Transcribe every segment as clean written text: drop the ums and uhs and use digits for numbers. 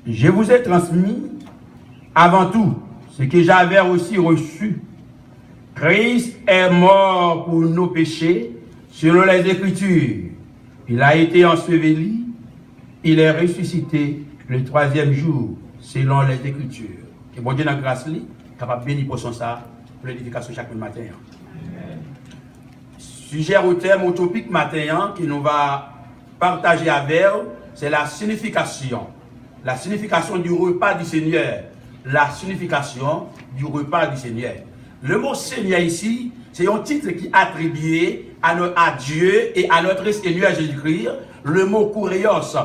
Je vous ai transmis avant tout ce que j'avais aussi reçu. Christ est mort pour nos péchés selon les Écritures. Il a été enseveli, il est ressuscité le 3e jour selon les Écritures. Et bon Dieu dans la grâce, capable de bénir pour son ça, pour l'édification chaque matin. Sujet au thème utopique matin qui nous va partager avec, c'est la signification. La signification du repas du Seigneur. La signification du repas du Seigneur. Le mot Seigneur ici, c'est un titre qui est attribué à Dieu et à notre Seigneur Jésus-Christ. Le mot Kurios.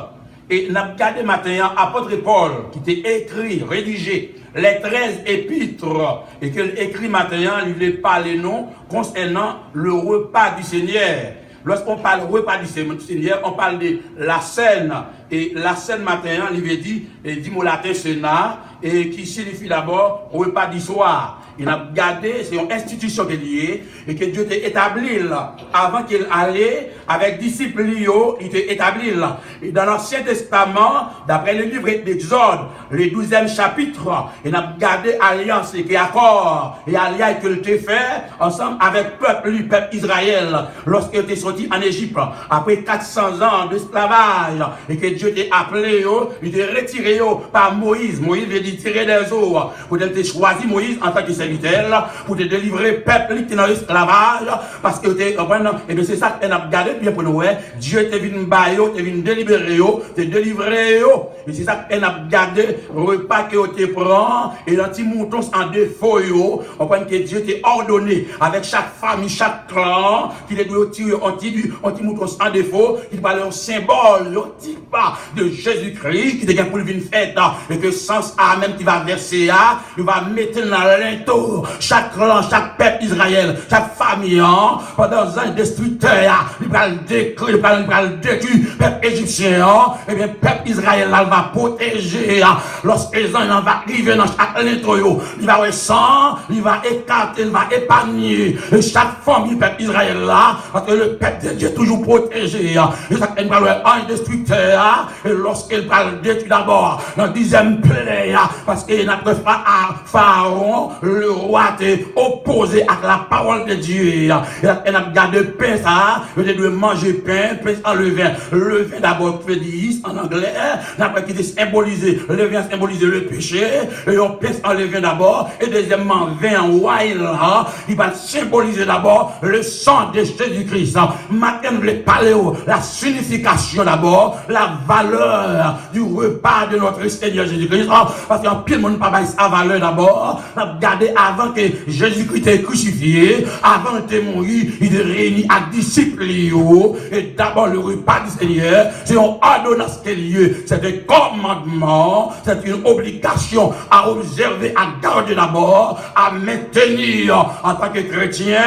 Et nous avons regardé maintenant apôtre Paul qui était écrit, rédigé les 13 épîtres et qu'il écrit maintenant, il voulait parler non concernant le repas du Seigneur. Lorsqu'on parle repas du Seigneur, on parle de la scène. Et la scène matin, il veut dire, dit mot latin Sénat, et qui signifie d'abord repas du soir. Il a gardé, c'est une institution qui est liée, et que Dieu t'a établi là. Avant qu'il allait avec disciples, il t'a établi là. Et dans l'Ancien Testament, d'après le livre d'Exode, le 12e chapitre, il a gardé alliance et accord, et alliance qu'il t'a fait ensemble avec le peuple Israël, lorsqu'il était sorti en Égypte, après 400 ans d'esclavage, et que Dieu t'a appelé, il t'a retiré par Moïse. Moïse veut dire tirer des eaux, pour te choisi Moïse en tant que serviteur, pour te délivrer peuple qui est dans l'esclavage, parce que et c'est ça qu'on a gardé bien pour nous. Dieu te venu bailler, te venu délivrer, te délivrer, et c'est ça qu'on a gardé repas que tu prends, et l'anti mouton en défaut, on prend que Dieu t'a ordonné avec chaque famille, chaque clan, qu'il doit tirer anti mouton en défaut, qu'il parle un symbole, le type de Jésus-Christ, qui te gagne pour une fête, et que sans Amen qui va verser, il va mettre dans l'entour chaque clan, chaque peuple Israël, chaque famille, pendant un destructeur, il va le détruire, il va le détruire, peuple égyptien, et bien peuple Israël, il va protéger, lorsque les gens va arriver dans chaque l'entour, il va avoir sang, il va écarter, il va épargner, et chaque famille, peuple Israël là, parce que le peuple de Dieu est toujours protégé, et ça, il va avoir un destructeur, et lorsqu'il va le détruire d'abord, dans le 10e plaie, parce qu'il n'a pas à Pharaon, le roi est opposé à la parole de Dieu. Il a gardé pain, ça, il doit manger pain en levain. Le levain d'abord, fait dire en anglais, d'après qui est symbolisé, le levain symbolise le péché, et on pain en levain d'abord, et deuxièmement, vin en wine, il va symboliser d'abord le sang de Jésus-Christ. Maintenant, je voulais parler la signification d'abord, la valeur du repas de notre Seigneur Jésus-Christ, parce qu'en pile, monde pas sa valeur d'abord, regardez avant que Jésus-Christ est crucifié, avant de mourir, il est réuni à disciples, et d'abord le repas du Seigneur, c'est une ordonnance qui est lieu, c'est un commandement, c'est une obligation à observer, à garder d'abord, à maintenir en tant que chrétien,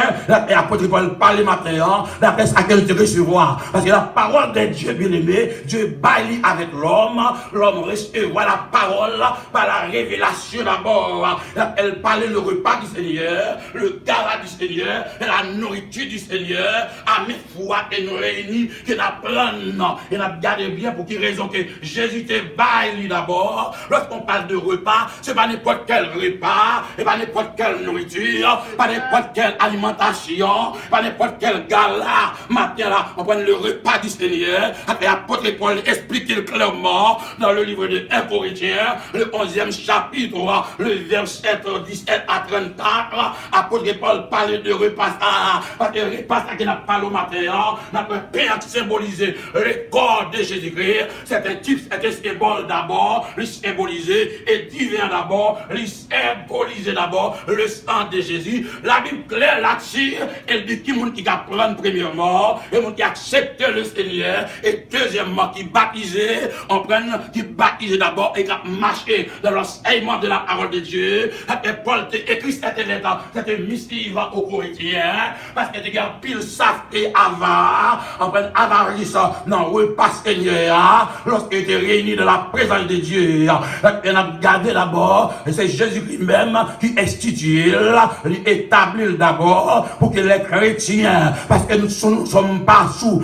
et apôtre Paul parle maintenant, la place à laquelle tu recevoir, parce que la parole de Dieu bien-aimé, Dieu baille avec l'homme recevra la parole par la révélation d'abord, elle parlait le repas du Seigneur, le gala du Seigneur, et la nourriture du Seigneur, à mes fois et nous réunis, que nous prenons, et nous gardons bien pour quelle raison que Jésus te baille d'abord. Lorsqu'on parle de repas, c'est pas n'importe quel repas, et pas n'importe quelle nourriture, pas n'importe quelle alimentation, pas n'importe quel gala. Maintenant là, on prend le repas du Seigneur, et l'apôtre Paul explique clairement dans le livre de 1 Corinthiens, le 11e chapitre, le verset 17 à 34, apôtre Paul parle de repas, parce que le repas qui n'a pas le matin, notre pain symbolisé le corps de Jésus-Christ, c'est un type, c'est un symbole d'abord, le symboliser, et divin d'abord, le symboliser d'abord le sang de Jésus. La Bible claire là-dessus, elle dit qui monde qui va prendre premièrement, et monde qui accepte le Seigneur, et deuxièmement qui baptisé, on prend qui baptisé d'abord et qui marché dans l'enseignement de la parole de Dieu. Et Paul t'a écrit cette lettre, cette missive aux Corinthiens, parce que tu as pile saf et avare, on prend avarice dans le repas Seigneur, lorsqu'il était réuni dans la présence de Dieu. On a gardé d'abord, et c'est Jésus lui-même qui institue, lui établit d'abord pour que les chrétiens, parce que nous ne sommes pas sous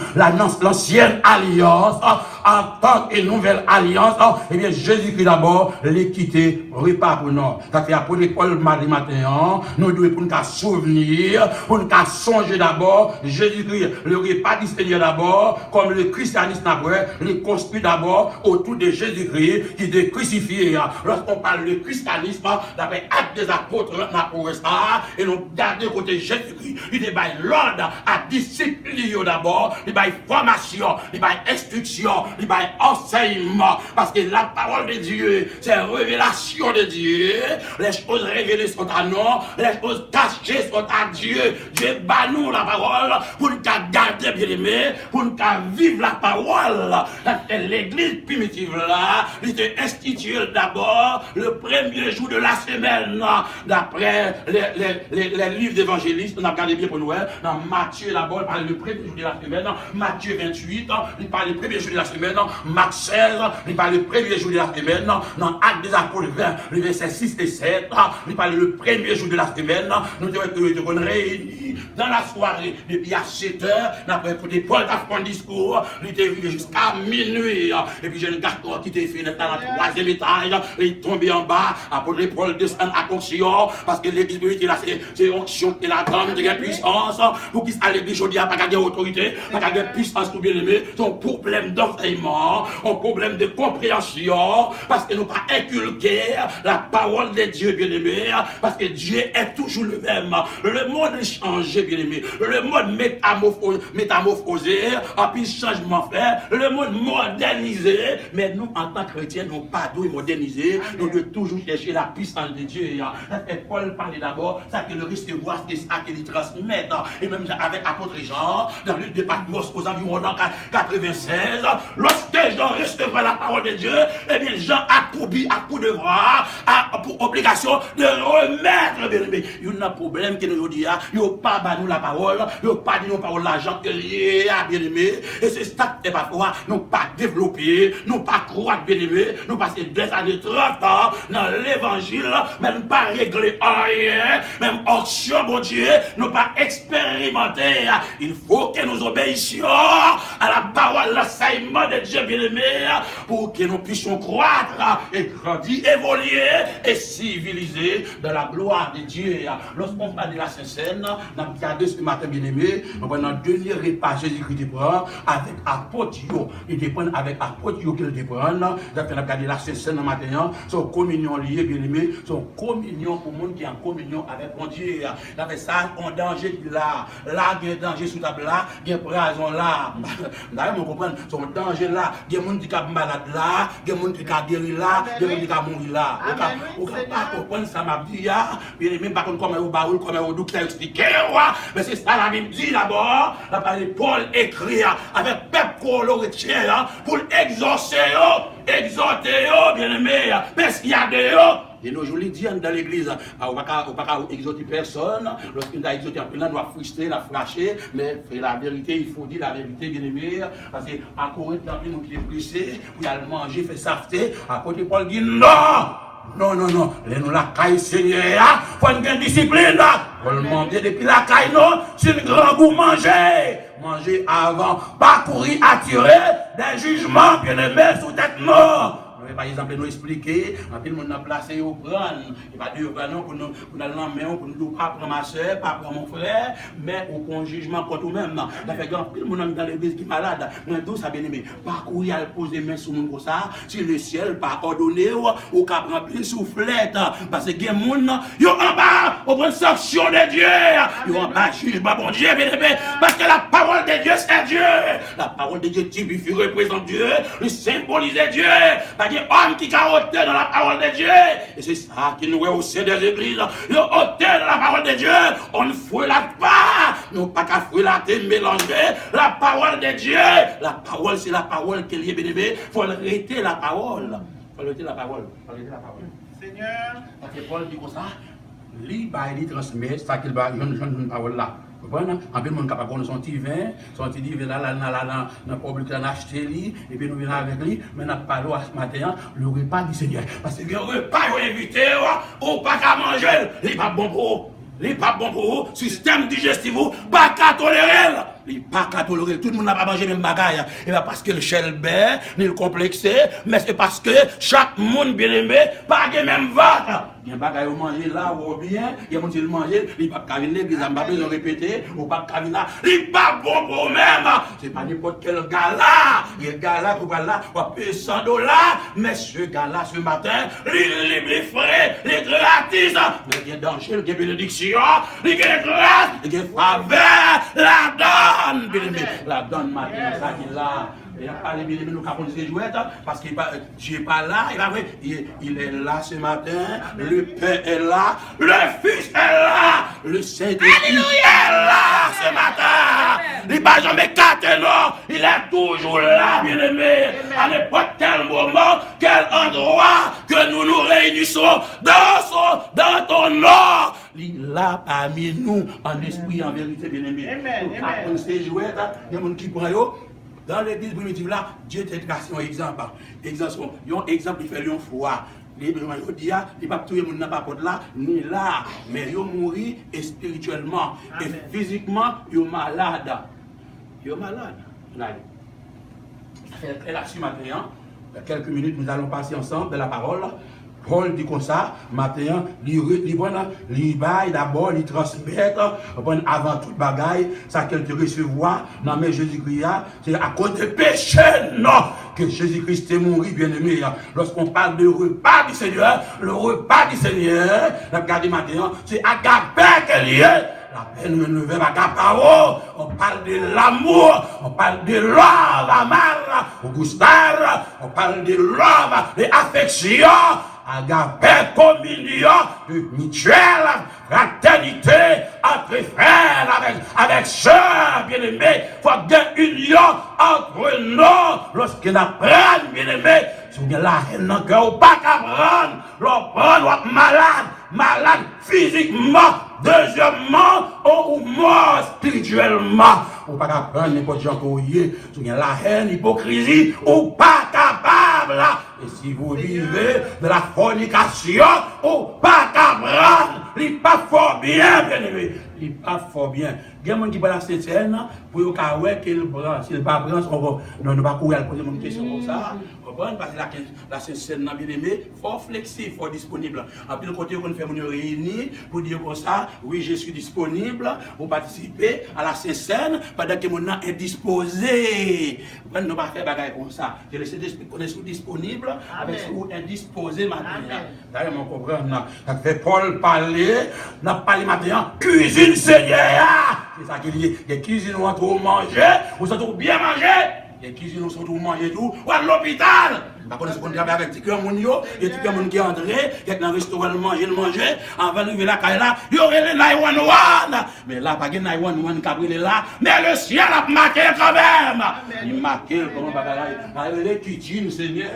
l'ancienne alliance, en tant que nouvelle alliance, eh bien, Jésus-Christ d'abord, l'équité, repas pour nous. Ça fait apôtre Paul mardi matin, nous devons pour nous souvenir, pour nous songer d'abord, Jésus-Christ, le repas du Seigneur d'abord, comme le christianisme après, le construit d'abord autour de Jésus-Christ, qui est crucifié. Lorsqu'on parle de christianisme, d'après Actes des Apôtres, et nous gardons côté Jésus-Christ, il est l'ordre à discipliner d'abord, il y a formation, il y a instruction, il y a enseignement, parce que la parole de Dieu, c'est la révélation de Dieu. Les choses révélées sont à nous, les choses cachées sont à Dieu. Dieu bat nous la parole pour nous garder bien aimé, pour nous vivre la parole. L'église primitive là, il était instituée d'abord le premier jour de la semaine, d'après les livres d'évangélistes. On a regardé bien pour nous, dans Matthieu d'abord, il parle le premier jour de la semaine, Matthieu 28, il parle le premier jour de la semaine, Marc 16, il parle le premier jour de la semaine, dans Actes des Apôtres 20, le verset 6 et 7, il parle le premier jour de la semaine, nous devons réunis dans la soirée, depuis à 7 heures, après écouter Paul a fait un discours, il était arrivé jusqu'à minuit, et puis j'ai un garçon qui était fait dans le troisième étage, il est tombé en bas, apôtre Paul descend à Conction, parce que l'église spirituelle là, c'est onction et la grande puissance, pour qu'il à l'église aujourd'hui, pas garder autorité, pas garder puissance pour bien aimer, son problème d'enseignement, un problème de compréhension, parce que nous pas inculqué la parole de Dieu bien aimé, parce que Dieu est toujours le même. Le monde est changé bien aimé, le monde métamorphosé, a puis changement fait, le monde modernisé, mais nous en tant que chrétiens, nous pas d'où moderniser, nous devons toujours chercher la puissance de Dieu. Et Paul parlait d'abord, ça que le recevoir, c'est ça qu'il transmet, et même avec apôtre Jean, dans le département aux environs 96, lorsque Jean recevra la parole de Dieu, eh bien Jean a pour devoir, a pour obligation de remettre, bien aimé. Il y a un problème que nous disons, il n'y a pas nous la parole, il n'y a pas dit nous parole l'argent que lié à bien aimé, et c'est ça que parfois nous pas développé, nous pas croître bien aimé, nous passer des années 30 ans dans l'évangile, même pas régler rien, même action, bon Dieu, nous pas expérimenter. Il faut que nous obéissions à la parole, l'enseignement de Dieu bien aimé, pour que nous puissions croître et grandir, évoluer et civiliser dans la gloire de Dieu. Lorsqu'on parle de la Sainte-Seine, nous avons regardé ce matin bien aimé, pendant le dernier repas Jésus-Christ prend avec apôtre, il prend avec apôtre qu'il prend, nous avons regardé la Sainte-Seine matin, son communion liée bien aimé, son communion pour le monde qui est en communion avec mon Dieu. Avec ça, on danger là, il y a danger sous table là, il y a prison là. D'ailleurs, vous comprenez, son danger là, il y a des gens qui sont malades là, il y a des gens qui sont guéris là, il y a des gens qui sont mourir là. Vous ne pouvez pas comprendre ça, ma vie, bien aimé, par contre, comme au baoul, comme au docteur expliqué, mais c'est ça la Bible dit d'abord, la parole de Paul écrit avec peuple colorité pour exaucer, exhorter, bien aimé, parce qu'il y a des et nous, je le dis dans l'église, on ne peut pas exhorter personne. Lorsqu'on a exhorté, on doit frustrer, la flasher, mais la vérité, il faut dire la vérité, bien aimé. Parce qu'à Corinthe, il y a qui est pressé, il y a le manger, fait safeté. À côté, Paul dit non! Non, nous la caille Seigneur, il faut une discipline. Pour le manger depuis la caille, non, c'est un grand goût manger. Manger avant, pas courir attirer des jugements, bien aimé, sous tête mort. Par exemple, nous expliquer, en plus, nous avons placé au prendre. Il va dire pour nous l'emmener, pour nous pas prendre ma soeur, pas prendre mon frère, mais au conjugement contre nous-mêmes. Ça fait grand pile, nous dans l'église qui est malade. Nous tous ça bien aimé. Pas courir à poser main sur nous comme ça, si le ciel pas ordonné, ou qu'à prendre plus soufflette. Parce que il y a des gens, ils en bas, au prendre sanction de Dieu. Ils en bas, jugement, bon Dieu, bien aimé. Parce que la parole de Dieu, c'est Dieu. La parole de Dieu typifie, représente Dieu, le symbolise Dieu. Homme qui a ôté dans la parole de Dieu. Et c'est ça qui nous est au sein des églises. Ils ont ôté dans la parole de Dieu. On ne fouillate pas. Nous pas qu'à fouillater, mélanger la parole de Dieu. La parole, c'est la parole qui est bien-aimée. Il faut arrêter la parole. Il faut arrêter la parole. Seigneur. Parce que Paul dit comme ça. Il transmet ça qu'il va une parole là. En plus, on est capable de son petit vin là, dans le public, on a acheté lui, et puis nous venons avec lui, mais on a parlé ce matin, le repas du Seigneur. Parce que le repas, on est invité, on pas qu'à manger, il n'est pas bon pour vous. Les pas bon pour vous, système digestif, pas qu'à tolérer. il n'est pas qu'à tolérer. Tout le monde n'a pas mangé même bagaille. Et pas parce que le chelbert, ni le complexé, mais c'est parce que chaque monde bien aimé, pas de même vote. Il y a un bagaille à manger là ou bien, il y a un monde qui mange, il n'y a pas de cavine, l'église n'a pas besoin de répéter, ou pas de cavine là, il n'est pas bon pour même. C'est pas n'importe quel gars là. Il y a un gars là, qui va là, on va payer $100. Mais ce gars là, ce matin, les frais, les gratis, il y a danger, il y a bénédiction, il y a grâce, il y a faveur, la donne, bien aimé. La donne matin, ça qui est là. Il n'a pas les bien aimés, nous avons ses jouets, parce que Dieu n'est pas là, il est là ce matin, le Père est là, le Fils est là, le Saint-Esprit est là ce matin. Il n'est pas jamais caté, non, il est toujours là, bien aimé. À n'importe quel moment, quel endroit que nous nous réunissons dans ton nom. Il est là parmi nous, en esprit, en vérité, bien aimé. Nous avons ses jouets, il y a des gens qui prennent. Dans l'église primitive là, Dieu t'a tracé un exemple. Un exemple, il fait une foi. Les gens disent, il pas tout le monde n'a pas là, ni là, mais ils mourent spirituellement et physiquement, ils sont malades. Ils sont malades. Et là, ce matin, quelques minutes, nous allons passer ensemble de la parole. Paul dit comme ça, matin, il baille d'abord, il transmet, avant toute bagaille, ça qu'elle te recevoir, non mais Jésus-Christ, c'est à cause des péchés, non, que Jésus-Christ est mort, bien aimé. Lorsqu'on parle de repas du Seigneur, le repas du Seigneur, regardez matin, c'est agapé qu'il y est. La peine ne veut pas caparo. On parle de l'amour, on parle de love, amar, Augustin, on parle de love, de affection. Agapé, communion, mutuelle, fraternité, entre frères, avec sœurs, bien-aimés. Il faut qu'il y ait une union entre nous. Lorsqu'on apprend, bien-aimés, si on a la haine dans le cœur, on ne peut pas apprendre. L'on est malade physiquement. Deuxièmement, on mort spirituellement. On ne peut pas apprendre n'importe quoi qu'on y est. Si on a la haine, l'hypocrisie, on n'est pas capable. Et si vous vivez de la fornication, on ne peut pas apprendre. Il n'est pas fort bien, bien aimé. Il n'est pas fort bien. Il y a des gens qui parlent à cette scène pour qu'ils qu'il branche. S'il ne pas branche, on ne va pas courir à poser une question comme ça. Parce que la scène, bien aimé, fort flexible, fort disponible. En plus, le côté où on fait une réunion pour dire comme ça, oui, je suis disponible pour participer à la scène pendant que mon nom est disposé. On ne va pas faire bagaille comme ça. Je laisse qu'on est disponible avec ce ou indisposé maintenant. D'ailleurs, on comprend. Ça fait Paul parler, n'a pas les matins, cuisine Seigneur. C'est ça qu'il y a. Les cuisines où on trouve manger, où on trouve bien manger. Les cuisines où on trouve manger tout, ou à l'hôpital. Par contre, on travaille avec des gens et des gens qui sont entrés, qui sont dans le restaurant manger, avant d'arriver là, il y aurait les 911. Mais là, pas de 911 qui est là, mais le ciel a marqué quand même. Il marque comment les cuisines, Seigneur,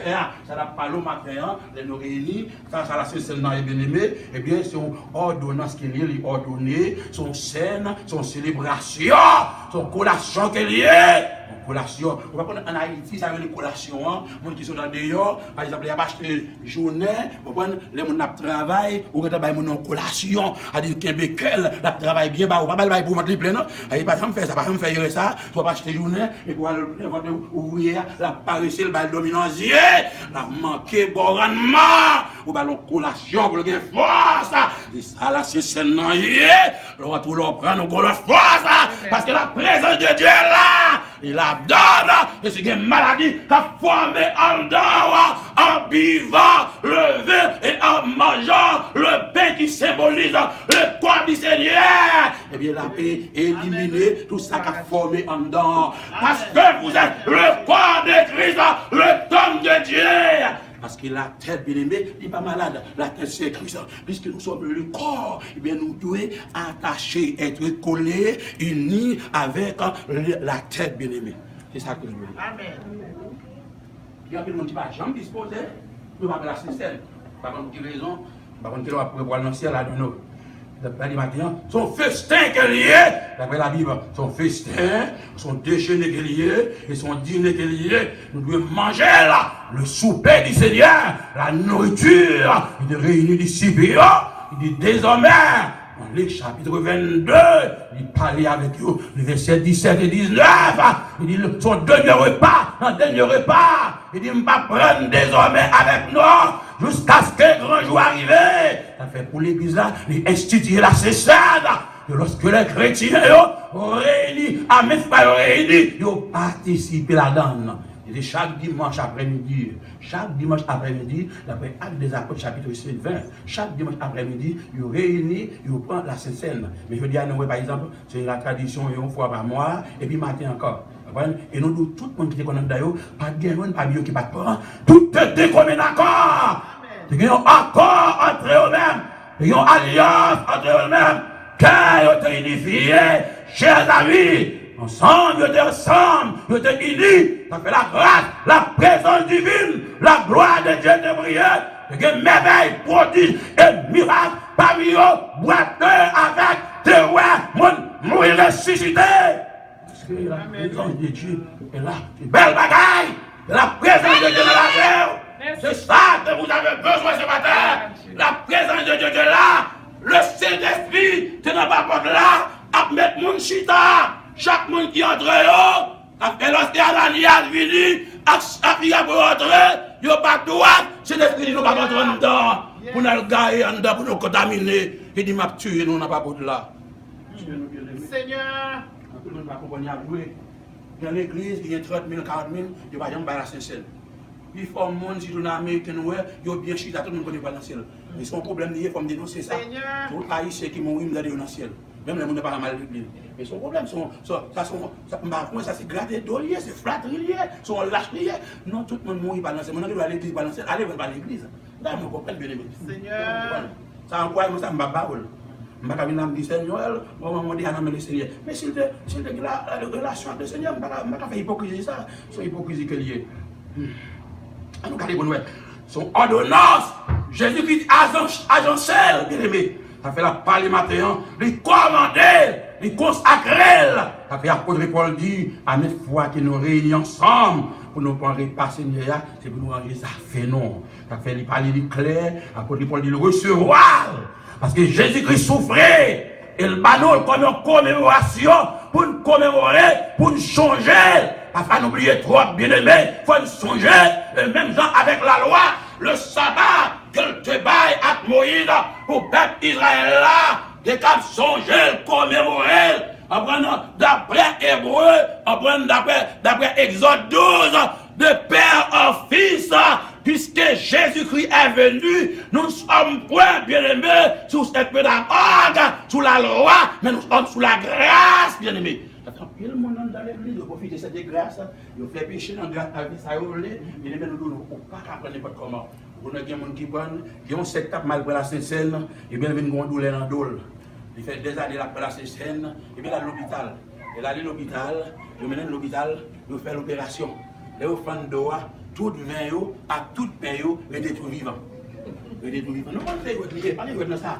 ça n'a pas le matin, les nous réunis, ça la scène est bien aimé, et bien, son ordonnance qu'il y a, ordonné, son scène, son célébration, son collation qu'il y a. Collation. On va prendre en Haïti, ça veut dire collation. Les gens qui sont dans dehors, par exemple, il y a acheté journée, les gens qui travaillent, ou qui ont une collation, c'est-à-dire qu'il y a des travail bien, on va pas pour mettre plein, non? Il pas faire ça, pas faire ça, tu vas acheter journée, et pour aller ouvrier, la paraissait le bal dominancier, la manqué bon rendement, ou ballon collation pour le force. Et ça là, c'est seulement on va tout leur prendre, on leur force, parce que la présence de Dieu est là. Il la donne, et c'est une maladie qui a formé en dehors, en buvant le vin et en mangeant le pain qui symbolise le corps du Seigneur. Eh bien, la paix éliminer tout ça qui a formé en dehors. Parce que vous êtes le corps de Christ, le temple de Dieu. Parce que la tête, bien aimée, n'est pas malade. La tête, c'est Christ. Puisque nous sommes le corps, eh bien, nous devons attacher, être collés, unis avec la tête, bien aimée. C'est ça que je veux dire. Amen. Il y a des gens qui ne sont pas jamais disposés. Nous ne pouvons pas la scène. Par contre, quelle raison? Par contre, quelle va pouvoir dans le ciel à nous. D'après matin, son festin qu'elle y est, d'après la Bible, son festin, son déjeuner qu'elle y est, et son dîner qu'elle y est, nous devons manger là, le souper du Seigneur, la nourriture, il est réuni d'ici, il dit désormais, En Luc chapitre 22, il parlait avec eux, le verset 17 et 19. Il dit, son dernier repas, il dit, je ne vais pas prendre désormais avec nous jusqu'à ce que le grand jour arrive. Ça fait pour l'église là, il institue la Sainte-Seine. Et lorsque les chrétiens réunis, à mes frères réunis, ils ont participé là-dedans. Et chaque dimanche après-midi, d'après Actes des Apôtres, chapitre 20, chaque dimanche après-midi, ils réunissent, ils prennent la Sainte-Seine. Mais je dis à nous, par exemple, c'est la tradition une fois par mois, et puis matin encore. Et nous, tout le monde qui est connu d'ailleurs, pas de guerre, pas de qui pas de parents, tout est commun d'accord. Ils ont accord entre eux-mêmes, ils ont alliance entre eux-mêmes, car ils ont été unifiés, chers amis. Ensemble, ils étaient unis. Ça fait la grâce, la présence divine, la gloire de Dieu de prière. Il y a des merveilles, prodiges et miracles parmi eux, boiteux avec témoins, mourir ressuscité. Parce que la présence de Dieu est là. C'est une belle bagaille. La présence de Dieu dans la terre. C'est ça que vous avez besoin ce matin. La présence de Dieu est là. Le Saint-Esprit, tu n'as pas porte là, à mettre mon chita. Chaque monde qui entre là, et lorsque Ananias venu, à pour entrer, il n'y a pas de droit, c'est l'esprit qui nous pas rentrer dedans, pour nous gagner en dedans, pour nous contaminer. Il dit, m'a tué, nous n'a pas de là. Seigneur, tout le monde va comprendre à jouer. Dans l'église, il y a 30 000, 40 000, il va y avoir la Sainte-Seine. Il faut un monde, si tu es américain, il y a bien chita, tout le monde connaît pas dans le ciel. Mais son problème, il faut me dénoncer ça. Tout haïtien qui m'a eu dans le ciel. Même les gens ne parlent pas mal de l'église. Mais son problème, ça c'est gratté d'olier, c'est flatterie, son lâcherie. Non, tout le monde mourit pas dans le ciel. Mon ami va à l'église, allez voir l'église. Là, je comprends bien l'église. Seigneur. Ça envoie, moi, ça me bat. Je ne vais pas dire Seigneur, je vais dire le Seigneur. Mais s'il te la relation avec le Seigneur, je ne vais pas faire hypocrisie. Ça, c'est hypocrisie qu'il y a. Nous regardons bonne son ordonnance, Jésus-Christ agencelle, bien aimé. Ça fait la parler matin, les commander, les consacrer. Ça fait l'apôtre Paul dit, à 9 fois que nous réunissons ensemble, pour nous prendre pas Seigneur, c'est pour nous ranger ça fait non. Ça fait les parler clair, l'apôtre Paul dit le recevoir. Parce que Jésus-Christ souffrait, et le banon comme une commémoration, pour nous commémorer, pour nous changer. Afin n'oublier trop, bien aimé, il faut nous songer, même gens avec la loi, le sabbat, que te baille à Moïse, pour le peuple Israël là, des cap songer, commémorer, apprenant d'après Hébreu, apprenant d'après Exode 12, de père en fils, puisque Jésus-Christ est venu, nous sommes point bien aimés sous cette pédagogue, sous la loi, mais nous sommes sous la grâce, bien aimés. Tout le monde dans l'église, il profite de cette grâce, il fait pécher dans la grâce avec ça, il ne nous pas apprendre n'importe comment. Vous avez des gens qui prennent, qui ont cette tape mal pour la Sainte-Seine, et bien ils viennent douleur dans le dos. Il fait des années après la Sainte-Seine, et bien à l'hôpital. Et là, à l'hôpital, ils mènent à l'hôpital, ils font l'opération. Les enfants de tout vin, à tout pain, les détruits vivants. Les détruits vivants. Nous, on fait ça.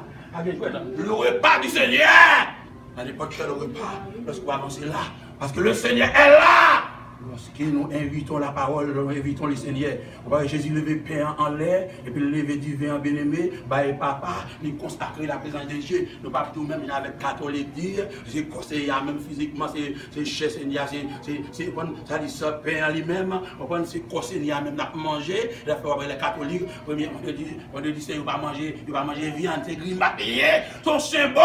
Le repas du Seigneur! À l'époque, le repas, lorsqu'on va avancer là, parce que le Seigneur est là. Lorsque nous invitons la parole, nous invitons le Seigneur. On va Jésus lever pain en l'air, et puis lever du vin en bien-aimé, et papa, nous consacrer la présence de Dieu. Nous ne pas tout même avec catholique dire, c'est conseillé même physiquement, c'est cher Seigneur, ça dit ça, pain en lui-même, c'est conseillé même à manger, la fois les catholiques, on dit c'est il va manger viande, c'est grimapier, son symbole.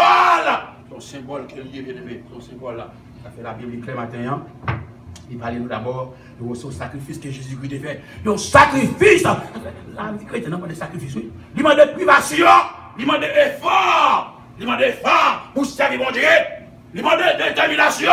Son symbole qui est lié, bien aimé, son symbole là, ça fait la Bible claire matin. Il parlait nous d'abord de ce sacrifice que Jésus-Christ a fait. Le sacrifice, la vie chrétienne n'a pas de sacrifice, oui. Il demande de privation, il demande d'effort, pour servir mon Dieu, il demande de détermination,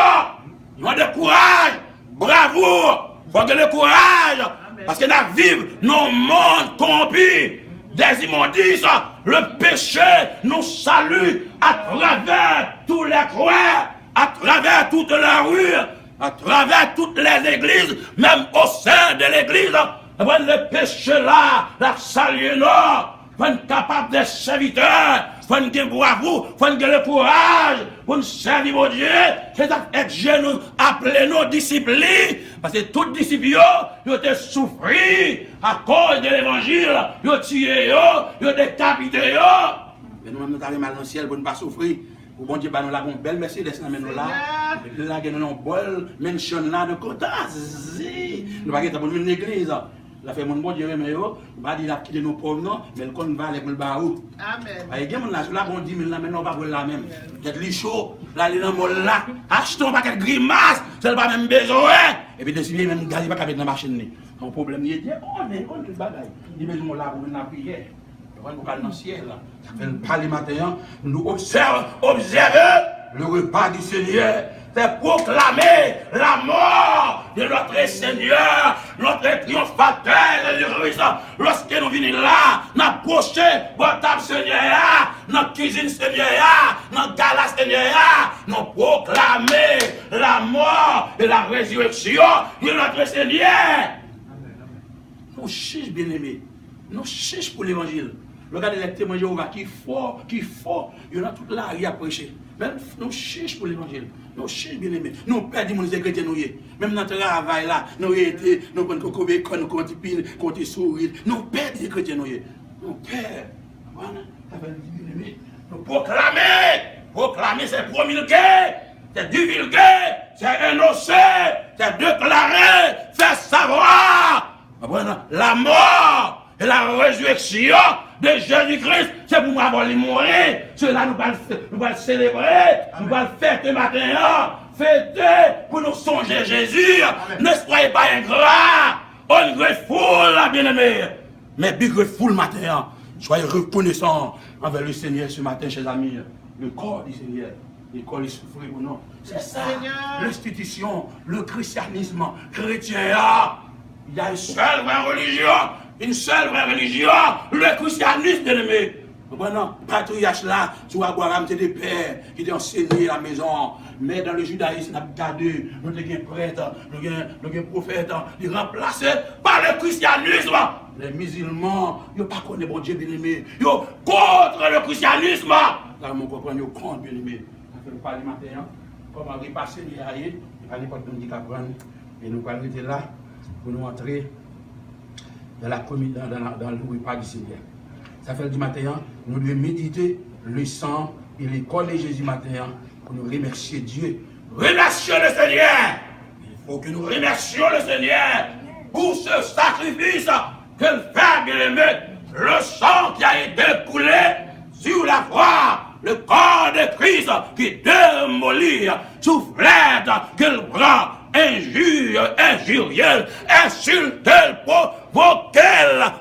il demande de courage, bravoure, il faut que le courage, parce que nous vivons dans un monde corrompu. Des immondices, le péché nous salue à travers tous les coins, à travers toute la rue, à travers toutes les églises, même au sein de l'église. Le péché là, la salue nous, faut être capable de serviteurs, faut être bravo, faut être le courage pour nous servir mon Dieu. C'est ça que Dieu nous appelle nos disciples, parce que tous les disciples, ils ont souffert à cause de l'évangile, ils ont tué, ils ont décapité. Mais nous avons mal dans le ciel pour ne pas souffrir. Pour bon Dieu, nous avons une belle Mercedes, nous là. Nous avons une belle mansion là de côté. Nous n'avons pas une église. La fait mon bon Dieu, mais yo, va dire quitter nos pauvres non, mais le compte va avec le barou. Amen. Il y a des gens là, bon 10 000 là, mais non, pas pour la même. Peut-être les chaud, là, les gens là, achetons pas quelque grimace, c'est pas même besoin. Et puis, décider même, gars, il va pas mettre dans la machine. Un problème, il dit, oh, mais on le bagaille. Il dit, mais là, pour venir prier. Nous allons dans le ciel, là. Ça fait le parler matin, nous observons le repas du Seigneur. C'est proclamer la mort de notre Seigneur, notre triomphateur de Christ. Lorsque nous venons là, nous approchons votre table Seigneur, notre cuisine Seigneur, notre gala Seigneur, nous proclamer la mort et la résurrection de notre Seigneur. Nous cherchons, bien aimés, nous cherchons pour l'évangile. Regardez les témoins de Jéhovah qui fort, il y en a toute la rue à prêcher. Mais nous cherchons pour l'évangile. Nous cherchons bien aimés. Nous perdons les chrétiens. Même dans le travail là, nous étions, nous prenons coco bacon, nous comptons pile, comptons sourire. Nous perdons les chrétiens. Nous perdons. Voilà, ça fait bien aimés. Nous proclamer, c'est promulguer, c'est divulguer, c'est énoncer, c'est déclarer, faire savoir. Voilà, la mort et la résurrection de Jésus-Christ, c'est pour avoir les mourir. Cela nous va le célébrer, nous va le fêter matin, fêter pour nous songer Jésus. Amen. Ne soyez pas ingrats, on grateful, bien-aimés. Mais bien grateful matin, soyez reconnaissants envers le Seigneur ce matin, chers amis. Le corps du Seigneur, le corps est souffert ou non. C'est ça, l'institution, le christianisme chrétien. Il y a une seule vraie religion, le christianisme, bien-aimé. Maintenant, patriarche là, tu vas voir un des pères qui ont enseigné la maison. Mais dans le judaïsme, nous avons gardé, nous avons prêtres, nous avons prophètes, ils sont remplacés par le christianisme. Les musulmans, ils ne connaissent pas bon Dieu, bien-aimé. Ils sont contre le christianisme. Là, mon comprend, ils sont contre, bien-aimé. On fait parler matin, comment repasser les aïeux, il fallait pas nous dire qu'à prendre. Et nous allons être là pour nous entrer dans le repas du Seigneur. Ça fait du matin, nous devons méditer le sang et les corps de Jésus matin pour nous remercier Dieu. Remercions le Seigneur. Il faut que nous remercions le Seigneur pour ce sacrifice que le Père bien-aimé, le sang qui a été coulé sur la croix, le corps de Christ qui démolit, soufflette, qu'il prend. Injurieux, insulté, provoqué,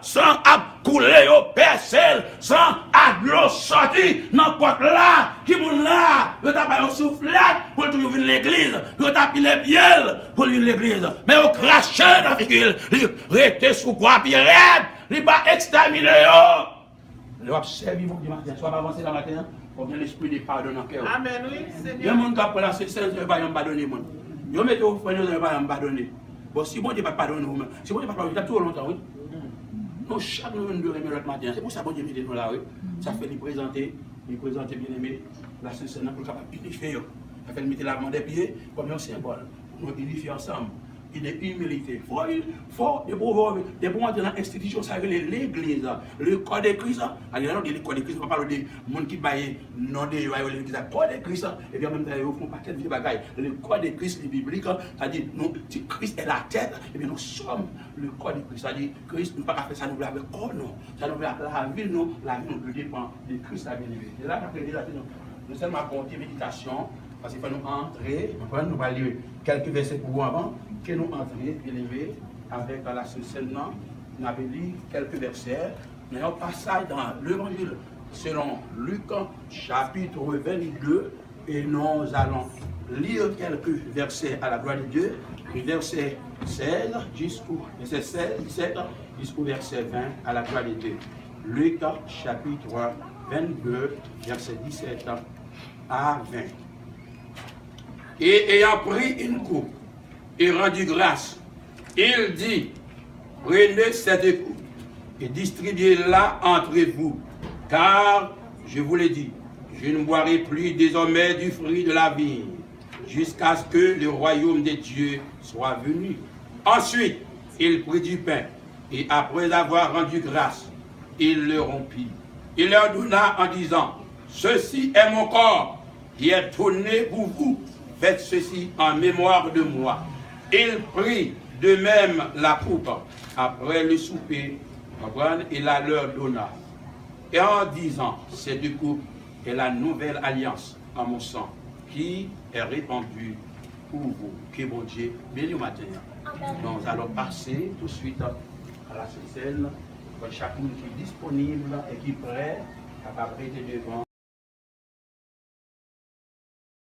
sans couler au percel, sans aglo sorti, n'importe là, qui moun là, vous tapez au soufflette pour toujours venir l'église, vous tapez les pieds pour venir l'église, mais au craché dans la figure, il reste sous quoi pirate, il va exterminer. Il va servir vous dimanche, soit pas avancer dans la matin, pour bien l'esprit de pardon dans le cœur. Amen, oui, Seigneur. Il y a un monde qui a pris la cesse, il va pas pardonner. Vous mettez au frère, vous ne pas pardonner. Bon, si bon Dieu ne va pas pardonner, si bon Dieu ne va pas pardonner, il y a tout longtemps, oui. Nous, chaque nous de remettre l'autre matin. C'est pour ça que bon Dieu met nous là, oui. Ça fait lui présenter bien aimé, la Sainte-Seine pour capable unifier. Ça fait mettre l'avant des pieds comme un symbole. Nous unifier ensemble. Il est humilité. Il faut des bons dans l'institution, ça veut dire l'église, le corps de Christ. Alors, le corps de Christ, on parle de monde qui baille non de l'église, le corps de Christ, et bien même, ils font pas de bagaille. Le corps de Christ, le biblique, c'est-à-dire, Christ est la tête, et bien nous sommes le corps de Christ. C'est-à-dire, Christ, nous ne pouvons pas faire ça, nous voulons avec corps, non. Ça nous veut la vie, nous dépend de Christ, la bien-aimée. Et là, après, nous sommes à compter méditation. Parce qu'il faut nous entrer, nous allons lire quelques versets pour vous avant, que nous entrions, bien aimé, avec la Sainte-Seine. Nous avons lu quelques versets, mais un passage dans l'évangile selon Luc, chapitre 22, et nous allons lire quelques versets à la gloire de Dieu, du verset 16 jusqu'au verset 16, 17 jusqu'au verset 20 à la gloire de Dieu. Luc, chapitre 22, verset 17 à 20. Et ayant pris une coupe et rendu grâce, il dit, prenez cette coupe et distribuez-la entre vous, car, je vous l'ai dit, je ne boirai plus désormais du fruit de la vigne, jusqu'à ce que le royaume de Dieu soit venu. Ensuite, il prit du pain, et après avoir rendu grâce, il le rompit, il leur donna en disant, ceci est mon corps qui est donné pour vous. Faites ceci en mémoire de moi. Il prit de même la coupe après le souper, et la leur donna. Et en disant, cette coupe est la nouvelle alliance en mon sang, qui est répandue pour vous. Que bon Dieu bénisse matin. Nous allons passer tout de suite à la scène. Chacun qui est disponible et qui est prêt à prêter devant.